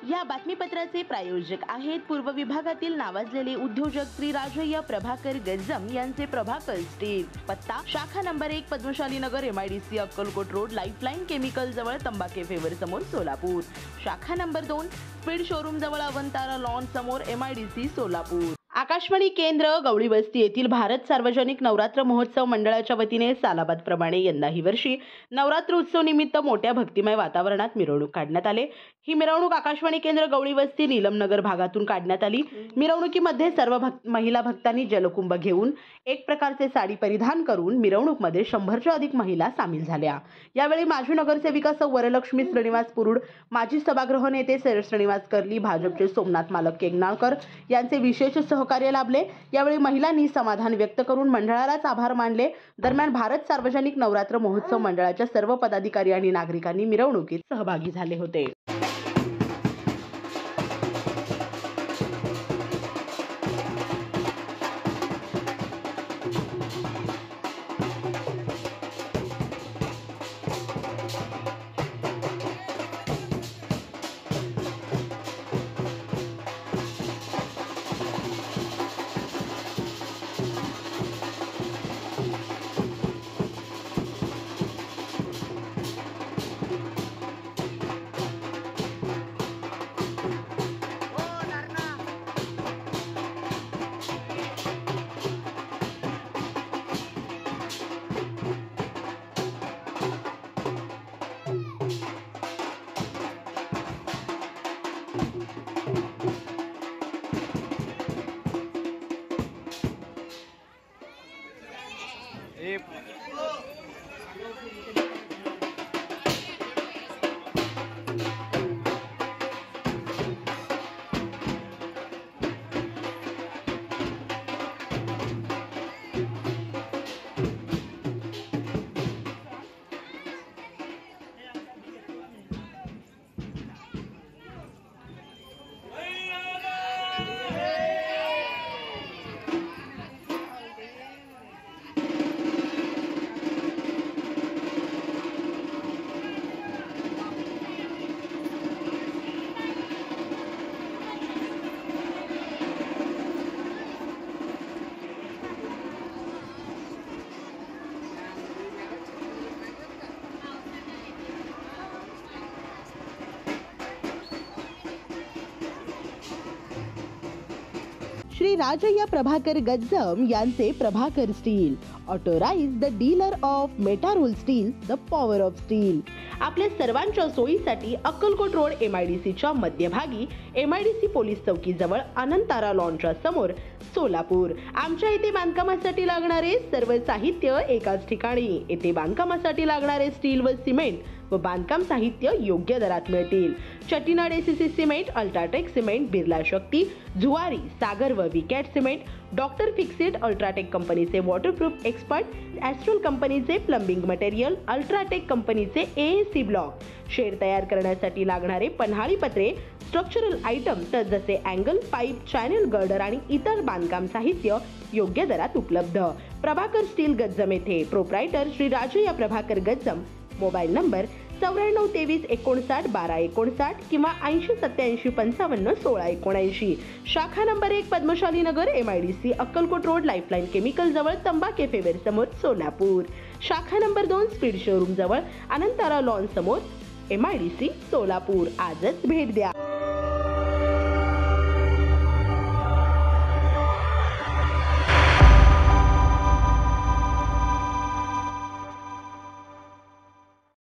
या बातमीपत्राचे प्रायोजक आहेत पूर्व विभागातील नावाजलेले उद्योजक श्री राजय्या प्रभाकर गज्जम यांचे प्रभाकर स्टील। पत्ता शाखा नंबर 1 पद्मशाली नगर MIDC Akkalkot road lifeline chemical जवळ तंबाके फेवर समोर सोलापूर। शाखा नंबर 2 स्पीड शोरूम जवळ अवंतारा लॉन समोर MIDC सोलापूर। आकाशवाणी केंद्र गवळी वस्ती येथील भारत सार्वजनिक नवरात्र महोत्सव मंडळाच्या वतीने सालाबाद प्रमाणे यंदाही वर्षी नवरात्र उत्सव निमित्त मोठ्या भक्तिमय वातावरणात मिरवणूक काढण्यात आले। ही मिरवणूक आकाशवाणी केंद्र गवळी वस्ती नीलमनगर भागातून काढण्यात आली। मिरवणुकीमध्ये सर्व महिला भक्तांनी जलकुंभ घेऊन एक प्रकारचे साडी परिधान करून मिरवणूकमध्ये 100च्या अधिक महिला सामील झाल्या। यावेळी माजी नगरसेविका सौ वरलक्ष्मी श्रीनिवास पुरुड, माजी सभागृह नेते श्रीनिवास कर्ली, भाजपचे सोमनाथ मालक केंगनाळकर यांचे विशेष सहकार्य लाभले। यावेळी महिलांनी समाधान व्यक्त करून मंडळालाच आभार मानले। दरम्यान भारत सार्वजनिक नवरात्र महोत्सव मंडळाच्या सर्व पदाधिकारी आणि नागरिकांनी मिरवणुकीत सहभागी झाले होते। श्री राजय्या प्रभाकर गज्जम यांचे Prabhakar steel, authorised the dealer of Metarol steel, the power of steel. आपल्या सर्वांच्या सोयीसाठी अक्कलकोट रोड MIDCच्या मध्यभागी MIDC पोलीस चौकी जवळ अनंतारा लॉनच्या समोर सोलापूर। आमच्या इथे बांधकामासाठी लागणारे सर्व साहित्य एकाच ठिकाणी। येथे बांधकामासाठी लागणारे स्टील व सिमेंट व बांधकाम साहित्य योग्य दरात मिळतील। Chettinad ACC cement, UltraTech cement, Birla Shakti, Zuari, Sagar व Vicat cement, doctor Fixit, UltraTech कंपनीचे वॉटरप्रूफ एक्सपर्ट, ॲस्ट्रल कंपनीचे प्लंबिंग मटेरियल, अल्ट्राटेक कंपनीचे AAC ब्लॉक, शेड तयार करण्यासाठी लागणारे पन्हाळी पत्रे, स्ट्रक्चरल आयटम जसे अँगल, पाईप, चॅनल गर्डर आणि इतर बांधकाम साहित्य योग्य दरात उपलब्ध। प्रभाकर स्टील गज्जम येथे proprietor Shri Rajayya Prabhakar Gajjam. Mobile number 94 23 59 12 59 किंवा 80 87 55 16 79। शाखा नंबर 1 पद्मशाली नगर MIDC Akkalkot road lifeline chemical जवळ तंबाके फेवर समोर सोलापूर। शाखा नंबर 2 स्पीड शोरूम जवळ अनंतारा लॉन समोर MIDC सोलापूर। आजच भेट द्या।